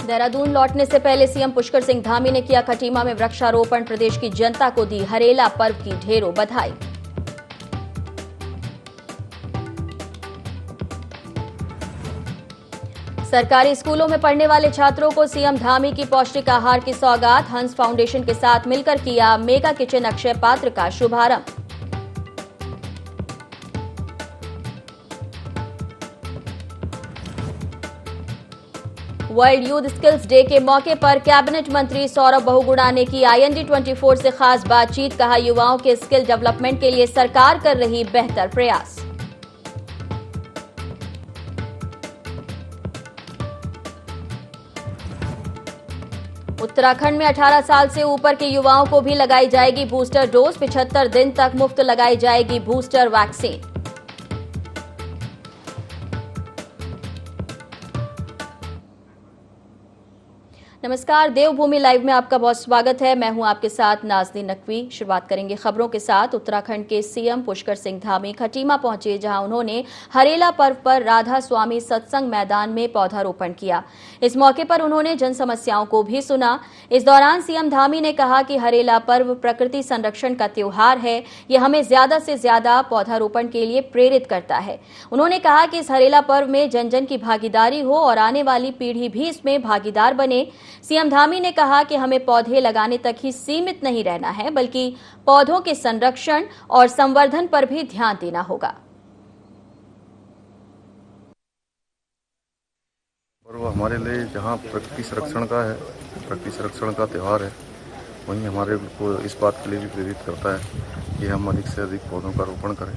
देहरादून लौटने से पहले सीएम पुष्कर सिंह धामी ने किया खटीमा में वृक्षारोपण। प्रदेश की जनता को दी हरेला पर्व की ढेरों बधाई। सरकारी स्कूलों में पढ़ने वाले छात्रों को सीएम धामी की पौष्टिक आहार की सौगात। हंस फाउंडेशन के साथ मिलकर किया मेगा किचन अक्षय पात्र का शुभारंभ। वर्ल्ड यूथ स्किल्स डे के मौके पर कैबिनेट मंत्री सौरभ बहुगुणा ने की IND24 से खास बातचीत। कहा, युवाओं के स्किल डेवलपमेंट के लिए सरकार कर रही बेहतर प्रयास। उत्तराखंड में 18 साल से ऊपर के युवाओं को भी लगाई जाएगी बूस्टर डोज। 75 दिन तक मुफ्त लगाई जाएगी बूस्टर वैक्सीन। नमस्कार, देवभूमि लाइव में आपका बहुत स्वागत है। मैं हूं आपके साथ नाज़नीन नकवी। शुरुआत करेंगे खबरों के साथ। उत्तराखंड के सीएम पुष्कर सिंह धामी खटीमा पहुंचे, जहां उन्होंने हरेला पर्व पर राधा स्वामी सत्संग मैदान में पौधारोपण किया। इस मौके पर उन्होंने जन समस्याओं को भी सुना। इस दौरान सीएम धामी ने कहा कि हरेला पर्व प्रकृति संरक्षण का त्योहार है। यह हमें ज्यादा से ज्यादा पौधारोपण के लिए प्रेरित करता है। उन्होंने कहा कि इस हरेला पर्व में जन जन की भागीदारी हो और आने वाली पीढ़ी भी इसमें भागीदार बने। सीएम धामी ने कहा कि हमें पौधे लगाने तक ही सीमित नहीं रहना है, बल्कि पौधों के संरक्षण और संवर्धन पर भी ध्यान देना होगा। पर्व हमारे लिए जहाँ प्रकृति संरक्षण का है, प्रकृति संरक्षण का त्यौहार है, वहीं हमारे को इस बात के लिए भी प्रेरित करता है कि हम अधिक से अधिक पौधों का रोपण करें।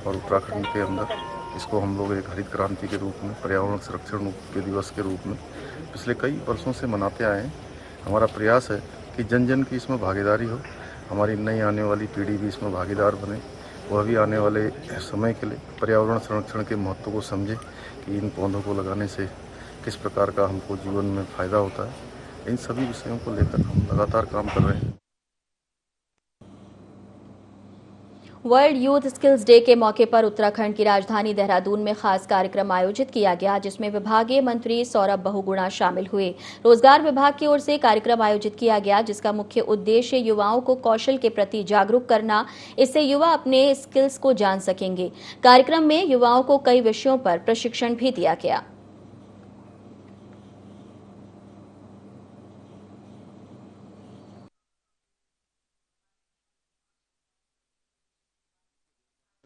और उत्तराखंड के अंदर इसको हम लोग एक हरित क्रांति के रूप में, पर्यावरण संरक्षण के दिवस के रूप में पिछले कई वर्षों से मनाते आए हैं। हमारा प्रयास है कि जन जन की इसमें भागीदारी हो, हमारी नई आने वाली पीढ़ी भी इसमें भागीदार बने, वह भी आने वाले समय के लिए पर्यावरण संरक्षण के महत्व को समझे कि इन पौधों को लगाने से किस प्रकार का हमको जीवन में फ़ायदा होता है। इन सभी विषयों को लेकर हम लगातार काम कर रहे हैं। वर्ल्ड यूथ स्किल्स डे के मौके पर उत्तराखंड की राजधानी देहरादून में खास कार्यक्रम आयोजित किया गया, जिसमें विभागीय मंत्री सौरभ बहुगुणा शामिल हुए। रोजगार विभाग की ओर से कार्यक्रम आयोजित किया गया, जिसका मुख्य उद्देश्य युवाओं को कौशल के प्रति जागरूक करना। इससे युवा अपने स्किल्स को जान सकेंगे। कार्यक्रम में युवाओं को कई विषयों पर प्रशिक्षण भी दिया गया।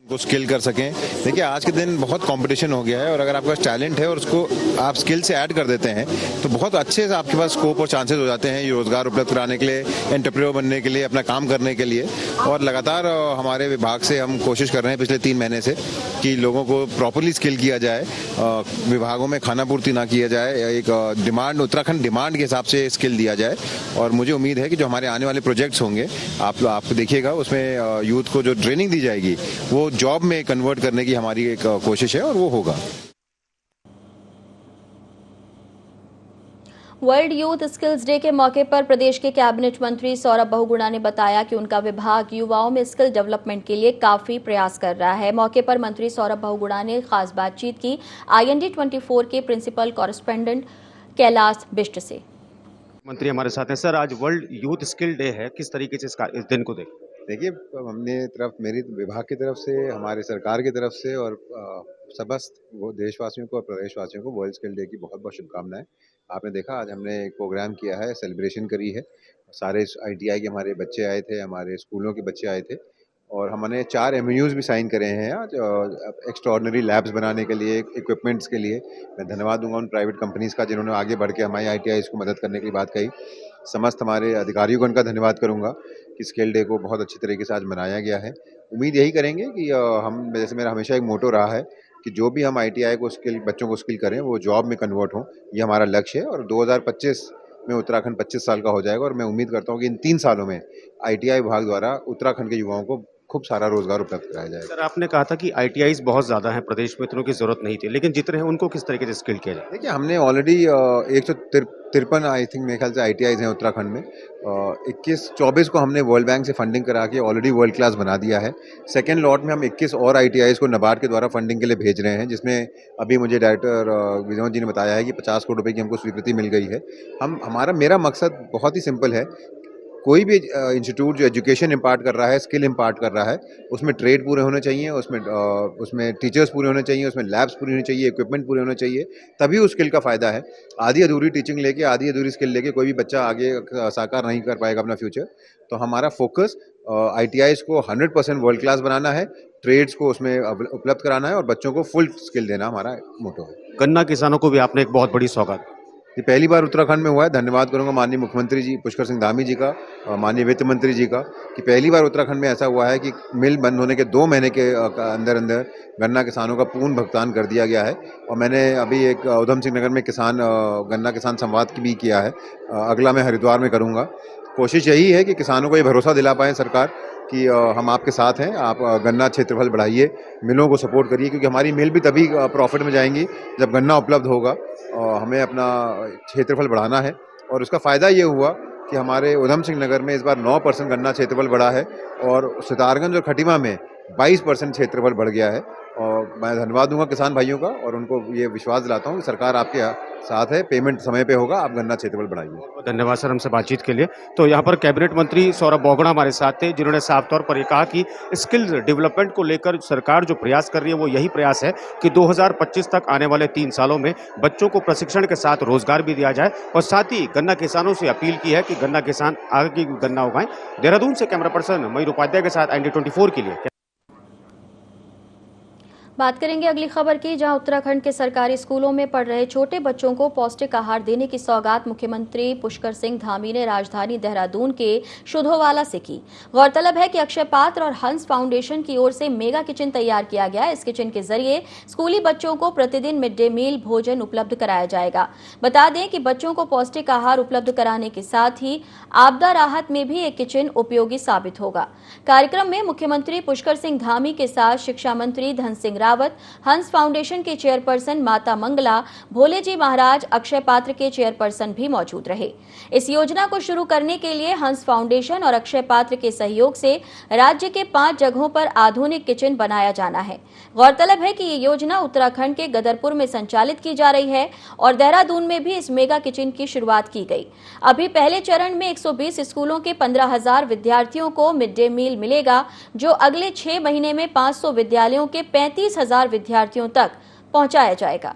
को स्किल कर सकें। देखिए, आज के दिन बहुत कंपटीशन हो गया है और अगर आपके पास टैलेंट है और उसको आप स्किल से ऐड कर देते हैं तो बहुत अच्छे से आपके पास स्कोप और चांसेस हो जाते हैं रोजगार उपलब्ध कराने के लिए, एंटरप्रेन्योर बनने के लिए, अपना काम करने के लिए। और लगातार हमारे विभाग से हम कोशिश कर रहे हैं पिछले 3 महीने से कि लोगों को प्रॉपरली स्किल किया जाए, विभागों में खानापूर्ति ना किया जाए, एक डिमांड, उत्तराखंड डिमांड के हिसाब से स्किल दिया जाए। और मुझे उम्मीद है कि जो हमारे आने वाले प्रोजेक्ट्स होंगे, आप देखिएगा, उसमें यूथ को जो ट्रेनिंग दी जाएगी वो जॉब में कन्वर्ट करने की हमारी एक कोशिश है और वो होगा। वर्ल्ड यूथ स्किल्स डे के मौके पर प्रदेश के कैबिनेट मंत्री सौरभ बहुगुणा ने बताया कि उनका विभाग युवाओं में स्किल डेवलपमेंट के लिए काफी प्रयास कर रहा है। मौके पर मंत्री सौरभ बहुगुणा ने खास बातचीत की IND24 के प्रिंसिपल कॉरेस्पोंडेंट कैलाश बिष्ट से। मंत्री हमारे साथ हैं। सर, आज वर्ल्ड यूथ स्किल डे है, किस तरीके से इस दिन को देख? देखिए, हमने मेरी विभाग की तरफ से, हमारे सरकार की तरफ से और समस्त वो देशवासियों को और प्रदेशवासियों को वर्ल्ड स्किल डे की बहुत बहुत शुभकामनाएं। आपने देखा, आज हमने एक प्रोग्राम किया है, सेलिब्रेशन करी है। सारे ITI के हमारे बच्चे आए थे, हमारे स्कूलों के बच्चे आए थे और हमने 4 MOUs भी साइन करे हैं आज एक्स्ट्राऑर्डिनरी लैब्स बनाने के लिए, इक्विपमेंट्स के लिए। मैं धन्यवाद दूंगा उन प्राइवेट कंपनीज का जिन्होंने आगे बढ़ के हमारे ITIs को मदद करने की बात कही। समस्त हमारे अधिकारियों को उनका धन्यवाद करूंगा कि स्किल डे को बहुत अच्छी तरीके से आज मनाया गया है। उम्मीद यही करेंगे कि हम, जैसे मेरा हमेशा एक मोटो रहा है कि जो भी हम ITI को स्किल, बच्चों को स्किल करें, वो जॉब में कन्वर्ट हों, ये हमारा लक्ष्य है। और 2025 में उत्तराखंड 25 साल का हो जाएगा और मैं उम्मीद करता हूँ कि इन 3 सालों में ITI विभाग द्वारा उत्तराखंड के युवाओं को खूब सारा रोजगार उपलब्ध कराया जाएगा। सर आपने कहा था कि आईटीआईज़ बहुत ज़्यादा हैं प्रदेश में, इतनों की ज़रूरत नहीं थी, लेकिन जितने हैं उनको किस तरीके से स्किल किया जाए? देखिए हमने ऑलरेडी 153 आई थिंक मेरे ख्याल से आईटीआईज हैं उत्तराखंड में। 21-24 को हमने वर्ल्ड बैंक से फंडिंग करा के ऑलरेडी वर्ल्ड क्लास बना दिया है। सेकेंड लॉट में हम 21 और आईटीआईज को नाबार्ड के द्वारा फंडिंग के लिए भेज रहे हैं, जिसमें अभी मुझे डायरेक्टर विनोद जी ने बताया है कि 50 करोड़ रुपए की हमको स्वीकृति मिल गई है। मेरा मकसद बहुत ही सिंपल है। कोई भी इंस्टीट्यूट जो एजुकेशन इम्पार्ट कर रहा है, स्किल इम्पार्ट कर रहा है, उसमें ट्रेड पूरे होने चाहिए, उसमें टीचर्स पूरे होने चाहिए, उसमें लैब्स पूरी होनी चाहिए, इक्विपमेंट पूरे होने चाहिए, तभी उस स्किल का फ़ायदा है। आधी अधूरी टीचिंग लेके, आधी अधूरी स्किल लेके कोई भी बच्चा आगे साकार नहीं कर पाएगा अपना फ्यूचर। तो हमारा फोकस आईटीआईज़ को 100% वर्ल्ड क्लास बनाना है, ट्रेड्स को उसमें उपलब्ध कराना है और बच्चों को फुल स्किल देना हमारा मोटो है। गन्ना किसानों को भी आपने एक बहुत बड़ी सौगात दी। ये पहली बार उत्तराखंड में हुआ है। धन्यवाद करूंगा माननीय मुख्यमंत्री जी पुष्कर सिंह धामी जी का और माननीय वित्त मंत्री जी का कि पहली बार उत्तराखंड में ऐसा हुआ है कि मिल बंद होने के 2 महीने के अंदर अंदर गन्ना किसानों का पूर्ण भुगतान कर दिया गया है। और मैंने अभी एक उधम सिंह नगर में गन्ना किसान संवाद भी किया है। अगला मैं हरिद्वार में करूँगा। कोशिश यही है कि किसानों को ये भरोसा दिला पाएँ सरकार कि हम आपके साथ हैं, आप गन्ना क्षेत्रफल बढ़ाइए, मिलों को सपोर्ट करिए, क्योंकि हमारी मिल भी तभी प्रॉफिट में जाएंगी जब गन्ना उपलब्ध होगा। हमें अपना क्षेत्रफल बढ़ाना है और उसका फ़ायदा ये हुआ कि हमारे उधम सिंह नगर में इस बार 9% गन्ना क्षेत्रफल बढ़ा है और सितारगंज और खटीमा में 22% क्षेत्रफल बढ़ गया है। और मैं धन्यवाद दूंगा किसान भाइयों का और उनको ये विश्वास दिलाता हूँ कि सरकार आपके साथ है, पेमेंट समय पे होगा, आप गन्ना क्षेत्रफल बढ़ाइए। धन्यवाद सर हमसे बातचीत के लिए। तो यहाँ पर कैबिनेट मंत्री सौरभ बोगड़ा हमारे साथ थे, जिन्होंने साफ तौर पर ये कहा कि स्किल डेवलपमेंट को लेकर सरकार जो प्रयास कर रही है वो यही प्रयास है कि 2025 तक आने वाले 3 सालों में बच्चों को प्रशिक्षण के साथ रोजगार भी दिया जाए और साथ ही गन्ना किसानों से अपील की है कि गन्ना किसान आगे गन्ना उगाएं। देहरादून से कैमरा पर्सन मयूर उपाध्याय के साथ ND24 के लिए। बात करेंगे अगली खबर की, जहां उत्तराखंड के सरकारी स्कूलों में पढ़ रहे छोटे बच्चों को पौष्टिक आहार देने की सौगात मुख्यमंत्री पुष्कर सिंह धामी ने राजधानी देहरादून के शुद्धोवाला से की। गौरतलब है कि अक्षय पात्र और हंस फाउंडेशन की ओर से मेगा किचन तैयार किया गया। इस किचन के जरिए स्कूली बच्चों को प्रतिदिन मिड डे मील भोजन उपलब्ध कराया जाएगा। बता दें कि बच्चों को पौष्टिक आहार उपलब्ध कराने के साथ ही आपदा राहत में भी एक किचन उपयोगी साबित होगा। कार्यक्रम में मुख्यमंत्री पुष्कर सिंह धामी के साथ शिक्षा मंत्री धन सिंह रावत, हंस फाउंडेशन के चेयरपर्सन माता मंगला, भोले जी महाराज, अक्षय पात्र के चेयरपर्सन भी मौजूद रहे। इस योजना को शुरू करने के लिए हंस फाउंडेशन और अक्षय पात्र के सहयोग से राज्य के 5 जगहों पर आधुनिक किचन बनाया जाना है। गौरतलब है कि ये योजना उत्तराखंड के गदरपुर में संचालित की जा रही है और देहरादून में भी इस मेगा किचन की शुरुआत की गई। अभी पहले चरण में 120 स्कूलों के 15,000 विद्यार्थियों को मिड डे मील मिलेगा, जो अगले 6 महीने में 500 विद्यालयों के 35,000 विद्यार्थियों तक पहुंचाया जाएगा।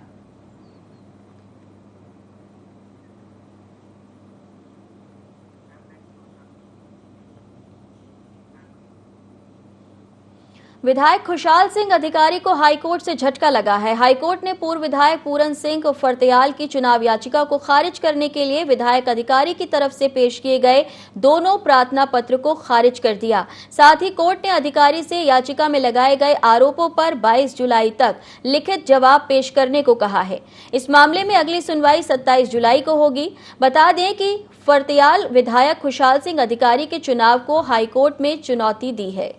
विधायक खुशहाल सिंह अधिकारी को हाईकोर्ट से झटका लगा है। हाईकोर्ट ने पूर्व विधायक पूरन सिंह फर्त्याल की चुनाव याचिका को खारिज करने के लिए विधायक अधिकारी की तरफ से पेश किए गए दोनों प्रार्थना पत्र को खारिज कर दिया। साथ ही कोर्ट ने अधिकारी से याचिका में लगाए गए आरोपों पर 22 जुलाई तक लिखित जवाब पेश करने को कहा है। इस मामले में अगली सुनवाई 27 जुलाई को होगी। बता दें कि फर्त्याल विधायक खुशहाल सिंह अधिकारी के चुनाव को हाईकोर्ट में चुनौती दी है।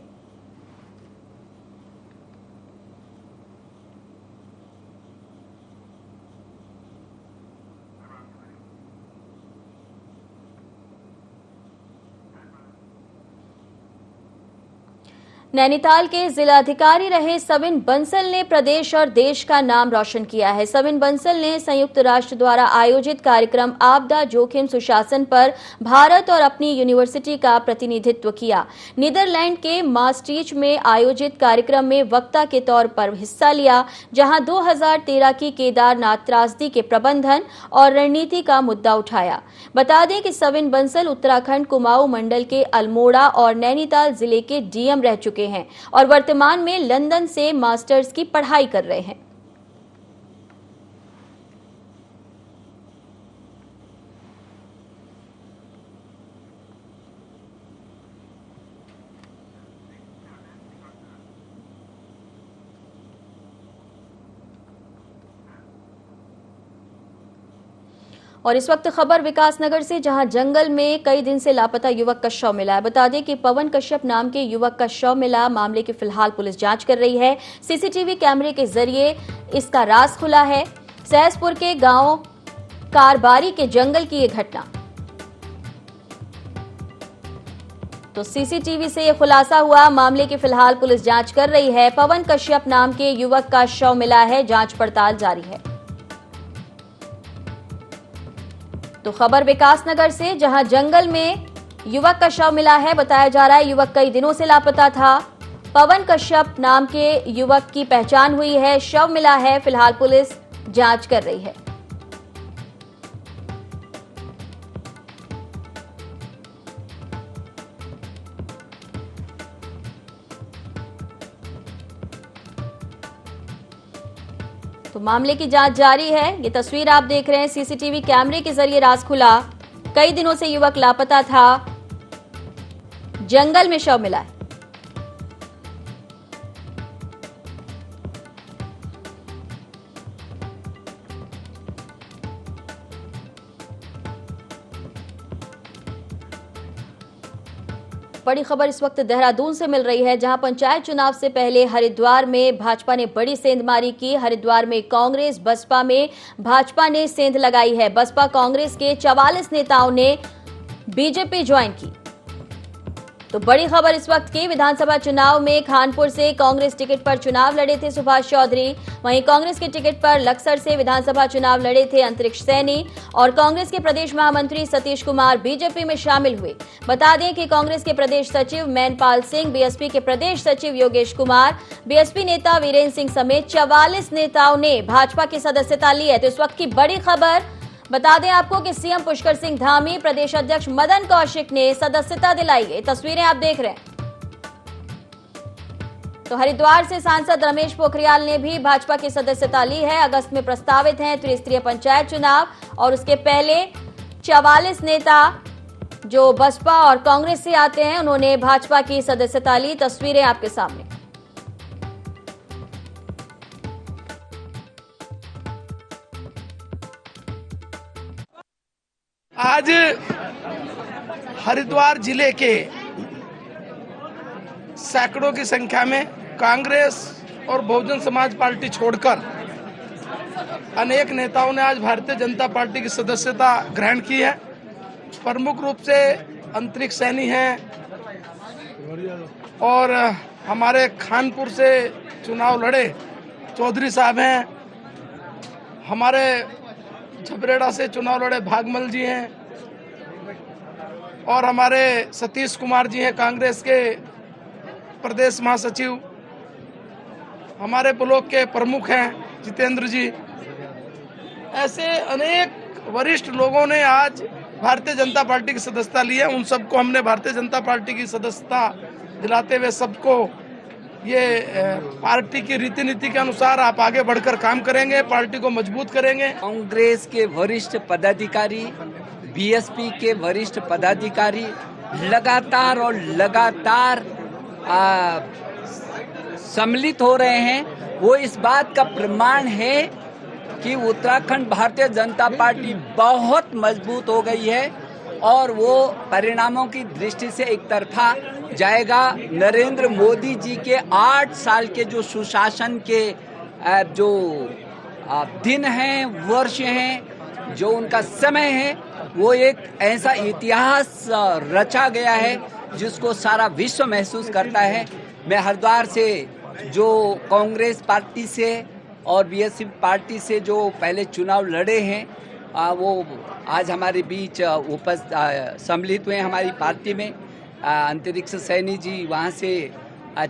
नैनीताल के जिलाधिकारी रहे सविन बंसल ने प्रदेश और देश का नाम रोशन किया है। सविन बंसल ने संयुक्त राष्ट्र द्वारा आयोजित कार्यक्रम आपदा जोखिम सुशासन पर भारत और अपनी यूनिवर्सिटी का प्रतिनिधित्व किया। नीदरलैंड के मास्ट्रीच में आयोजित कार्यक्रम में वक्ता के तौर पर हिस्सा लिया, जहां 2013 की केदारनाथ त्रासदी के प्रबंधन और रणनीति का मुद्दा उठाया। बता दें कि सविन बंसल उत्तराखंड कुमाऊं मंडल के अल्मोड़ा और नैनीताल जिले के डीएम रह चुके हैं और वर्तमान में लंदन से मास्टर्स की पढ़ाई कर रहे हैं। और इस वक्त खबर विकासनगर से, जहां जंगल में कई दिन से लापता युवक का शव मिला है। बता दें कि पवन कश्यप नाम के युवक का शव मिला। मामले की फिलहाल पुलिस जांच कर रही है। सीसीटीवी कैमरे के जरिए इसका राज खुला है। सहसपुर के गांव कारबारी के जंगल की यह घटना, तो सीसीटीवी से यह खुलासा हुआ। मामले की फिलहाल पुलिस जांच कर रही है। पवन कश्यप नाम के युवक का शव मिला है, जांच पड़ताल जारी है। तो खबर विकासनगर से, जहां जंगल में युवक का शव मिला है। बताया जा रहा है युवक कई दिनों से लापता था। पवन कश्यप नाम के युवक की पहचान हुई है, शव मिला है। फिलहाल पुलिस जांच कर रही है। तो मामले की जांच जारी है। ये तस्वीर आप देख रहे हैं, सीसीटीवी कैमरे के जरिए राज खुला। कई दिनों से युवक लापता था, जंगल में शव मिला है। बड़ी खबर इस वक्त देहरादून से मिल रही है, जहां पंचायत चुनाव से पहले हरिद्वार में भाजपा ने बड़ी सेंधमारी की। हरिद्वार में कांग्रेस, बसपा में भाजपा ने सेंध लगाई है। बसपा कांग्रेस के 44 नेताओं ने बीजेपी ज्वाइन की। तो बड़ी खबर इस वक्त की, विधानसभा चुनाव में खानपुर से कांग्रेस टिकट पर चुनाव लड़े थे सुभाष चौधरी। वहीं कांग्रेस के टिकट पर लक्सर से विधानसभा चुनाव लड़े थे अंतरिक्ष सैनी। और कांग्रेस के प्रदेश महामंत्री सतीश कुमार बीजेपी में शामिल हुए। बता दें कि कांग्रेस के प्रदेश सचिव मैनपाल सिंह, बीएसपी के प्रदेश सचिव योगेश कुमार, बीएसपी नेता वीरेंद्र सिंह समेत 44 नेताओं ने भाजपा की सदस्यता ली है। तो इस वक्त की बड़ी खबर, बता दें आपको कि सीएम पुष्कर सिंह धामी, प्रदेश अध्यक्ष मदन कौशिक ने सदस्यता दिलाई है। तस्वीरें आप देख रहे हैं। तो हरिद्वार से सांसद रमेश पोखरियाल ने भी भाजपा की सदस्यता ली है। अगस्त में प्रस्तावित हैं त्रिस्तरीय पंचायत चुनाव, और उसके पहले 44 नेता जो बसपा और कांग्रेस से आते हैं, उन्होंने भाजपा की सदस्यता ली। तस्वीरें आपके सामने। आज हरिद्वार जिले के सैकड़ों की संख्या में कांग्रेस और बहुजन समाज पार्टी छोड़कर अनेक नेताओं ने आज भारतीय जनता पार्टी की सदस्यता ग्रहण की है। प्रमुख रूप से अंतरिक्ष सैनी हैं और हमारे खानपुर से चुनाव लड़े चौधरी साहब हैं, हमारे झबरेड़ा से चुनाव लड़े भागमल जी हैं, और हमारे सतीश कुमार जी हैं कांग्रेस के प्रदेश महासचिव, हमारे ब्लॉक के प्रमुख हैं जितेंद्र जी। ऐसे अनेक वरिष्ठ लोगों ने आज भारतीय जनता पार्टी की सदस्यता ली है। उन सबको हमने भारतीय जनता पार्टी की सदस्यता दिलाते हुए सबको ये पार्टी की रीति नीति के अनुसार आप आगे बढ़कर काम करेंगे, पार्टी को मजबूत करेंगे। कांग्रेस के वरिष्ठ पदाधिकारी, बीएसपी के वरिष्ठ पदाधिकारी लगातार सम्मिलित हो रहे हैं। वो इस बात का प्रमाण है कि उत्तराखंड भारतीय जनता पार्टी बहुत मजबूत हो गई है और वो परिणामों की दृष्टि से एक तरफा जाएगा। नरेंद्र मोदी जी के 8 साल के जो सुशासन के जो दिन हैं, वर्ष हैं, जो उनका समय है, वो एक ऐसा इतिहास रचा गया है जिसको सारा विश्व महसूस करता है। मैं हरिद्वार से जो कांग्रेस पार्टी से और बीएसपी पार्टी से जो पहले चुनाव लड़े हैं, वो आज हमारे बीच सम्मिलित हुए हैं हमारी पार्टी में। अंतरिक्ष सैनी जी वहाँ से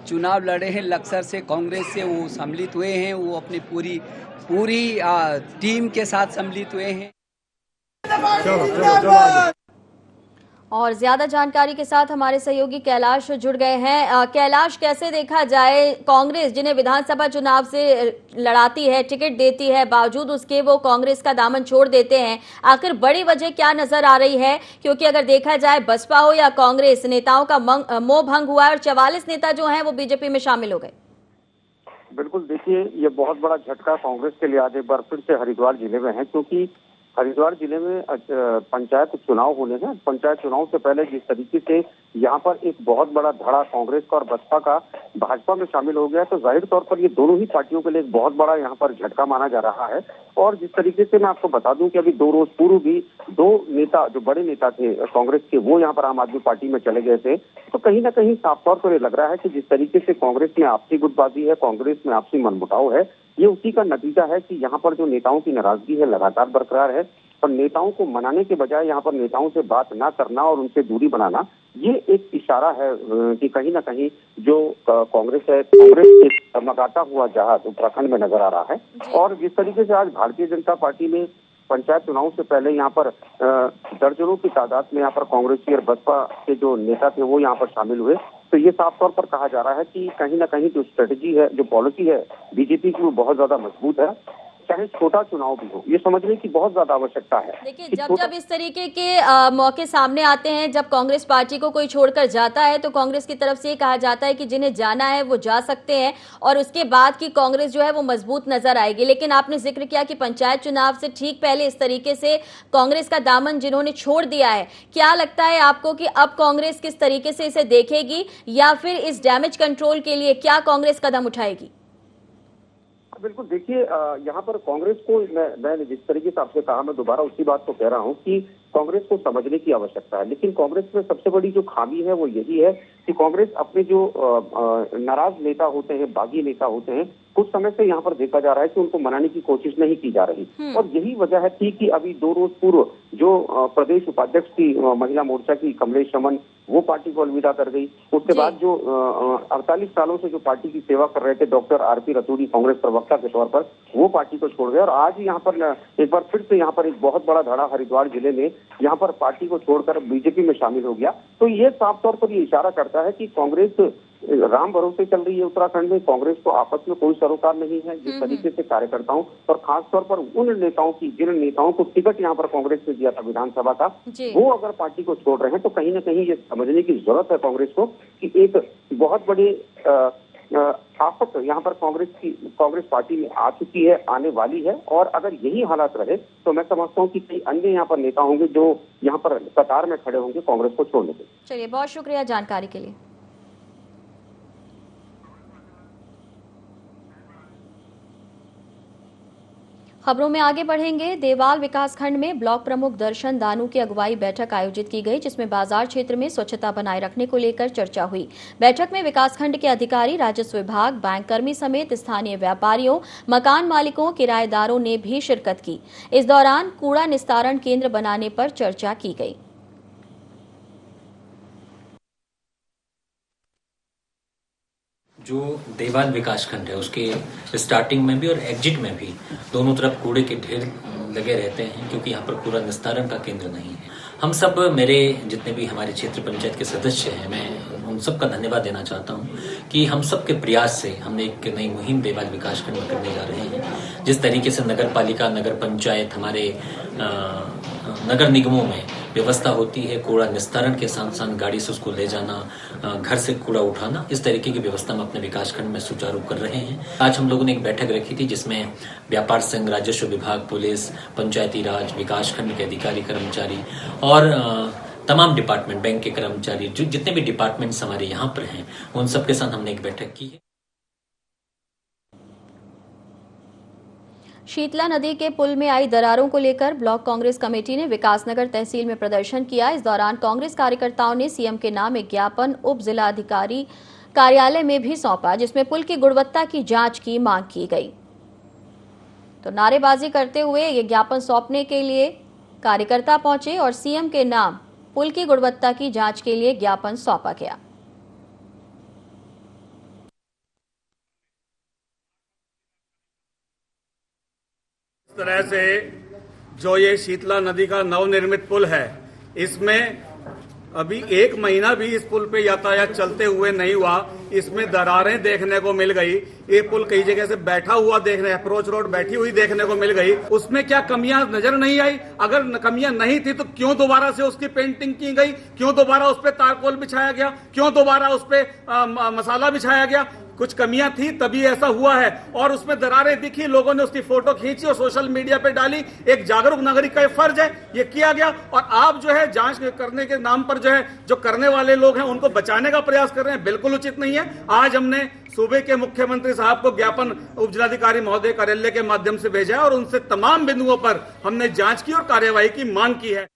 चुनाव लड़े हैं, लक्सर से कांग्रेस से वो सम्मिलित हुए हैं। वो अपनी पूरी टीम के साथ सम्मिलित हुए हैं। और ज्यादा जानकारी के साथ हमारे सहयोगी कैलाश जुड़ गए हैं। कैलाश, कैसे देखा जाए कांग्रेस जिन्हें विधानसभा चुनाव से लड़ाती है, टिकट देती है, बावजूद उसके वो कांग्रेस का दामन छोड़ देते हैं, आखिर बड़ी वजह क्या नजर आ रही है? क्योंकि अगर देखा जाए बसपा हो या कांग्रेस, नेताओं का मोह भंग हुआ है और 44 नेता जो हैं वो बीजेपी में शामिल हो गए। बिल्कुल, देखिए ये बहुत बड़ा झटका कांग्रेस के लिए आज एक बार फिर से हरिद्वार जिले में है, क्योंकि हरिद्वार जिले में पंचायत चुनाव होने हैं। पंचायत चुनाव से पहले जिस तरीके से यहाँ पर एक बहुत बड़ा धड़ा कांग्रेस का और बसपा का भाजपा में शामिल हो गया, तो जाहिर तौर पर ये दोनों ही पार्टियों के लिए एक बहुत बड़ा यहाँ पर झटका माना जा रहा है। और जिस तरीके से मैं आपको बता दूं कि अभी 2 रोज पूर्व भी 2 नेता, जो बड़े नेता थे कांग्रेस के, वो यहाँ पर आम आदमी पार्टी में चले गए थे। तो कहीं ना कहीं साफ तौर पर ये लग रहा है कि जिस तरीके से कांग्रेस में आपसी गुटबाजी है, कांग्रेस में आपसी मनमुटाव है, ये उसी का नतीजा है कि यहाँ पर जो नेताओं की नाराजगी है लगातार बरकरार है। और नेताओं को मनाने के बजाय यहाँ पर नेताओं से बात ना करना और उनसे दूरी बनाना, ये एक इशारा है कि कहीं ना कहीं जो कांग्रेस है, कांग्रेस के चमकाता हुआ जहाज उत्तराखंड में नजर आ रहा है। और जिस तरीके से आज भारतीय जनता पार्टी में पंचायत चुनाव से पहले यहाँ पर दर्जनों की तादाद में यहाँ पर कांग्रेसी और बसपा के जो नेता थे वो यहाँ पर शामिल हुए, तो ये साफ तौर पर कहा जा रहा है कि कहीं ना कहीं जो स्ट्रेटेजी है, जो पॉलिसी है बीजेपी की, वो बहुत ज्यादा मजबूत है। चाहे छोटा चुनाव भी हो, ये समझने की बहुत ज्यादा आवश्यकता है। देखिए, जब इस तरीके के मौके सामने आते हैं, जब कांग्रेस पार्टी को कोई छोड़कर जाता है, तो कांग्रेस की तरफ से ये कहा जाता है कि जिन्हें जाना है वो जा सकते हैं और उसके बाद की कांग्रेस जो है वो मजबूत नजर आएगी। लेकिन आपने जिक्र किया कि पंचायत चुनाव से ठीक पहले इस तरीके से कांग्रेस का दामन जिन्होंने छोड़ दिया है, क्या लगता है आपको कि अब कांग्रेस किस तरीके से इसे देखेगी, या फिर इस डैमेज कंट्रोल के लिए क्या कांग्रेस कदम उठाएगी? बिल्कुल, देखिए यहाँ पर कांग्रेस को मैंने जिस तरीके से आपसे कहा, मैं दोबारा उसी बात को कह रहा हूँ कि कांग्रेस को समझने की आवश्यकता है। लेकिन कांग्रेस में सबसे बड़ी जो खामी है वो यही है कि कांग्रेस अपने जो नाराज नेता होते हैं, बागी नेता होते हैं, कुछ समय से यहाँ पर देखा जा रहा है कि उनको मनाने की कोशिश नहीं की जा रही। और यही वजह थी कि अभी 2 रोज पूर्व जो प्रदेश उपाध्यक्ष थी महिला मोर्चा की कमलेश रमन, वो पार्टी को अलविदा कर गई। उसके बाद जो 48 सालों से जो पार्टी की सेवा कर रहे थे डॉक्टर आरपी रतूड़ी, कांग्रेस प्रवक्ता के तौर पर, वो पार्टी को छोड़ गए। और आज यहाँ पर एक बार फिर से यहाँ पर एक बहुत बड़ा धड़ा हरिद्वार जिले में यहाँ पर पार्टी को छोड़कर बीजेपी में शामिल हो गया। तो ये साफ तौर पर ये इशारा करता है कि कांग्रेस राम भरोसे चल रही है उत्तराखंड में। कांग्रेस को आपस में कोई सरोकार नहीं है। जिस तरीके से कार्यकर्ताओं और खासतौर पर उन नेताओं की, जिन नेताओं को टिकट यहाँ पर कांग्रेस ने दिया था विधानसभा का, वो अगर पार्टी को छोड़ रहे हैं, तो कहीं ना कहीं ये समझने की जरूरत है कांग्रेस को कि एक बहुत बड़ी आफत यहाँ पर कांग्रेस पार्टी में आ चुकी है, आने वाली है। और अगर यही हालात रहे तो मैं समझता हूँ कि कई अन्य यहाँ पर नेता होंगे जो यहाँ पर कतार में खड़े होंगे कांग्रेस को छोड़ने के। चलिए, बहुत शुक्रिया जानकारी के लिए। खबरों में आगे बढ़ेंगे। देवाल विकासखंड में ब्लॉक प्रमुख दर्शन दानू की अगुवाई बैठक आयोजित की गई, जिसमें बाजार क्षेत्र में स्वच्छता बनाए रखने को लेकर चर्चा हुई। बैठक में विकासखंड के अधिकारी, राजस्व विभाग, बैंक कर्मी समेत स्थानीय व्यापारियों, मकान मालिकों, किराएदारों ने भी शिरकत की। इस दौरान कूड़ा निस्तारण केंद्र बनाने पर चर्चा की गई। जो देवाल विकासखंड है उसके स्टार्टिंग में भी और एग्जिट में भी दोनों तरफ कूड़े के ढेर लगे रहते हैं, क्योंकि यहाँ पर कूड़ा निस्तारण का केंद्र नहीं है। हम सब, मेरे जितने भी हमारे क्षेत्र पंचायत के सदस्य हैं, मैं उन सब का धन्यवाद देना चाहता हूँ कि हम सब के प्रयास से हमने एक नई मुहिम देवाल विकासखंड में करने जा रहे हैं। जिस तरीके से नगर पालिका, नगर पंचायत, हमारे नगर निगमों में व्यवस्था होती है कूड़ा निस्तारण के साथ साथ गाड़ी से उसको ले जाना, घर से कूड़ा उठाना, इस तरीके की व्यवस्था हम अपने विकासखंड में सुचारू कर रहे हैं। आज हम लोगों ने एक बैठक रखी थी जिसमें व्यापार संघ, राजस्व विभाग, पुलिस, पंचायती राज, विकासखंड के अधिकारी कर्मचारी और तमाम डिपार्टमेंट, बैंक के कर्मचारी, जो जितने भी डिपार्टमेंट्स हमारे यहाँ पर हैं, उन सबके साथ हमने एक बैठक की है। शीतला नदी के पुल में आई दरारों को लेकर ब्लॉक कांग्रेस कमेटी ने विकासनगर तहसील में प्रदर्शन किया। इस दौरान कांग्रेस कार्यकर्ताओं ने सीएम के नाम एक ज्ञापन उप जिलाधिकारी कार्यालय में भी सौंपा, जिसमें पुल की गुणवत्ता की जांच की मांग की गई। तो नारेबाजी करते हुए ये ज्ञापन सौंपने के लिए कार्यकर्ता पहुंचे और सीएम के नाम पुल की गुणवत्ता की जांच के लिए ज्ञापन सौंपा गया। इस तरह से जो ये शीतला नदी का नवनिर्मित पुल है, इसमें अभी 1 महीना भी इस पुल पे यातायात चलते हुए नहीं हुआ। इसमें दरारें देखने को मिल गई। ये पुल कई जगह से बैठा हुआ देखने, अप्रोच रोड बैठी हुई देखने को मिल गई। उसमें क्या कमियां नजर नहीं आई? अगर कमियां नहीं थी तो क्यों दोबारा से उसकी पेंटिंग की गई? क्यों दोबारा उस पर तारकोल बिछाया गया? क्यों दोबारा उस पर मसाला बिछाया गया? कुछ कमियां थी तभी ऐसा हुआ है, और उसमें दरारें दिखी, लोगों ने उसकी फोटो खींची और सोशल मीडिया पे डाली। एक जागरूक नागरिक का ये फर्ज है, ये किया गया। और आप जो है जांच करने के नाम पर जो है जो करने वाले लोग हैं उनको बचाने का प्रयास कर रहे हैं, बिल्कुल उचित नहीं है। आज हमने सूबे के मुख्यमंत्री साहब को ज्ञापन उपजिलाधिकारी महोदय कार्यालय के माध्यम से भेजा है और उनसे तमाम बिंदुओं पर हमने जांच की और कार्यवाही की मांग की है।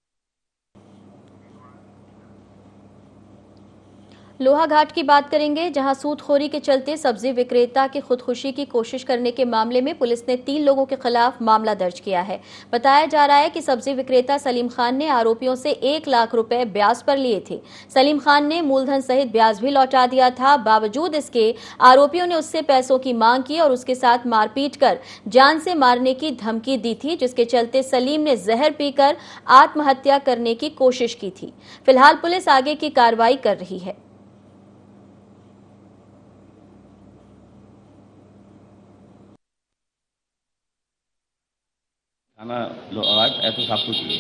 लोहाघाट की बात करेंगे, जहां सूदखोरी के चलते सब्जी विक्रेता की खुदकुशी की कोशिश करने के मामले में पुलिस ने 3 लोगों के खिलाफ मामला दर्ज किया है। बताया जा रहा है कि सब्जी विक्रेता सलीम खान ने आरोपियों से 1 लाख रुपए ब्याज पर लिए थे। सलीम खान ने मूलधन सहित ब्याज भी लौटा दिया था। बावजूद इसके आरोपियों ने उससे पैसों की मांग की और उसके साथ मारपीट कर जान से मारने की धमकी दी थी, जिसके चलते सलीम ने जहर पीकर आत्महत्या करने की कोशिश की थी। फिलहाल पुलिस आगे की कार्रवाई कर रही है। खाना लोहाघाट ऐसे सबको चाहिए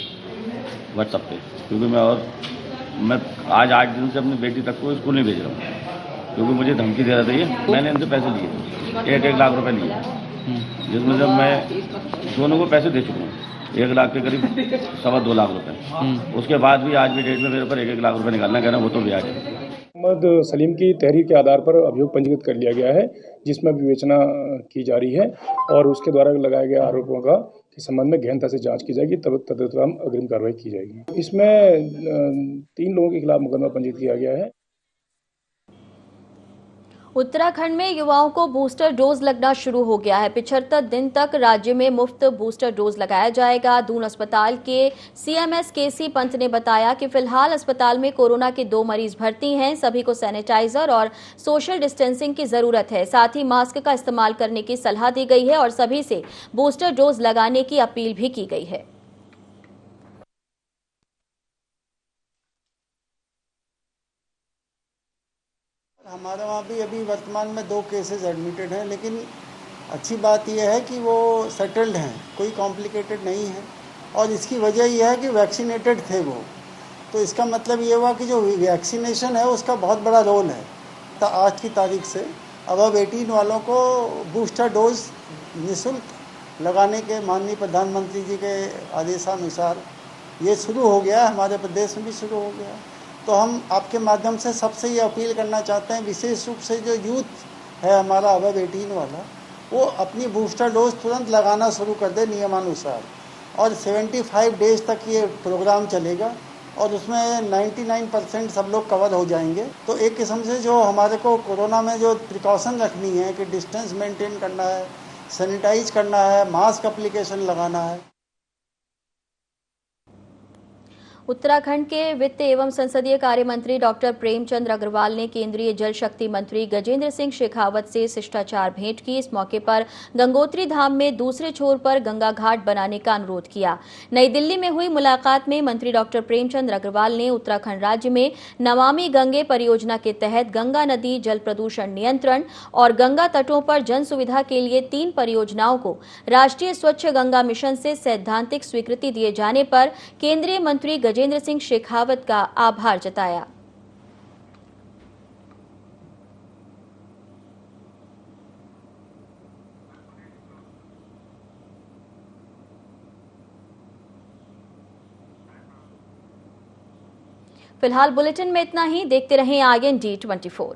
व्हाट्सएप पे, क्योंकि मैं आज 8 दिन से अपनी बेटी तक को स्कूल नहीं भेज रहा हूँ, क्योंकि मुझे धमकी दे रहा था ये। मैंने इनसे पैसे लिए 1 लाख रुपए लिए, जिसमें जब मैं दोनों को पैसे दे चुका हूँ 1 लाख के करीब 2.25 लाख रुपए। उसके बाद भी आज भी डेट में मेरे पर 1 लाख रुपए निकालना कहना वो तो ब्याज है। मोहम्मद सलीम की तहरीर के आधार पर अभियोग पंजीकृत कर लिया गया है, जिसमें विवेचना की जा रही है और उसके द्वारा लगाए गए आरोपों का के संबंध में गहनता से जांच की जाएगी, तब तदनुसार अग्रिम कार्रवाई की जाएगी। इसमें 3 लोगों के खिलाफ मुकदमा पंजीकृत किया गया है। उत्तराखंड में युवाओं को बूस्टर डोज लगना शुरू हो गया है। 75 दिन तक राज्य में मुफ्त बूस्टर डोज लगाया जाएगा। दून अस्पताल के सीएमएस केसी पंत ने बताया कि फिलहाल अस्पताल में कोरोना के 2 मरीज भर्ती हैं। सभी को सैनिटाइजर और सोशल डिस्टेंसिंग की जरूरत है। साथ ही मास्क का इस्तेमाल करने की सलाह दी गई है और सभी से बूस्टर डोज लगाने की अपील भी की गई है। हमारे वहाँ भी अभी वर्तमान में 2 केसेस एडमिटेड हैं, लेकिन अच्छी बात यह है कि वो सेटल्ड हैं, कोई कॉम्प्लिकेटेड नहीं है। और इसकी वजह यह है कि वैक्सीनेटेड थे वो, तो इसका मतलब ये हुआ कि जो वैक्सीनेशन है उसका बहुत बड़ा रोल है। तो आज की तारीख से अबव 18 वालों को बूस्टर डोज निःशुल्क लगाने के माननीय प्रधानमंत्री जी के आदेशानुसार ये शुरू हो गया, हमारे प्रदेश में भी शुरू हो गया। तो हम आपके माध्यम से सबसे ये अपील करना चाहते हैं, विशेष रूप से जो यूथ है हमारा अबव 18 वाला, वो अपनी बूस्टर डोज तुरंत लगाना शुरू कर दे नियमानुसार। और 75 डेज तक ये प्रोग्राम चलेगा और उसमें 99% सब लोग कवर हो जाएंगे। तो एक किस्म से जो हमारे को कोरोना में जो प्रिकॉशन रखनी है कि डिस्टेंस मेंटेन करना है, सैनिटाइज करना है, मास्क एप्लीकेशन लगाना है। उत्तराखंड के वित्त एवं संसदीय कार्य मंत्री डॉक्टर प्रेमचंद अग्रवाल ने केंद्रीय जल शक्ति मंत्री गजेंद्र सिंह शेखावत से शिष्टाचार भेंट की। इस मौके पर गंगोत्री धाम में दूसरे छोर पर गंगा घाट बनाने का अनुरोध किया। नई दिल्ली में हुई मुलाकात में मंत्री डॉक्टर प्रेमचंद अग्रवाल ने उत्तराखंड राज्य में नमामि गंगे परियोजना के तहत गंगा नदी जल प्रदूषण नियंत्रण और गंगा तटों पर जन सुविधा के लिए 3 परियोजनाओं को राष्ट्रीय स्वच्छ गंगा मिशन से सैद्धांतिक स्वीकृति दिए जाने पर केंद्रीय मंत्री गजेंद्र सिंह शेखावत का आभार जताया। फिलहाल बुलेटिन में इतना ही। देखते रहें IND 24।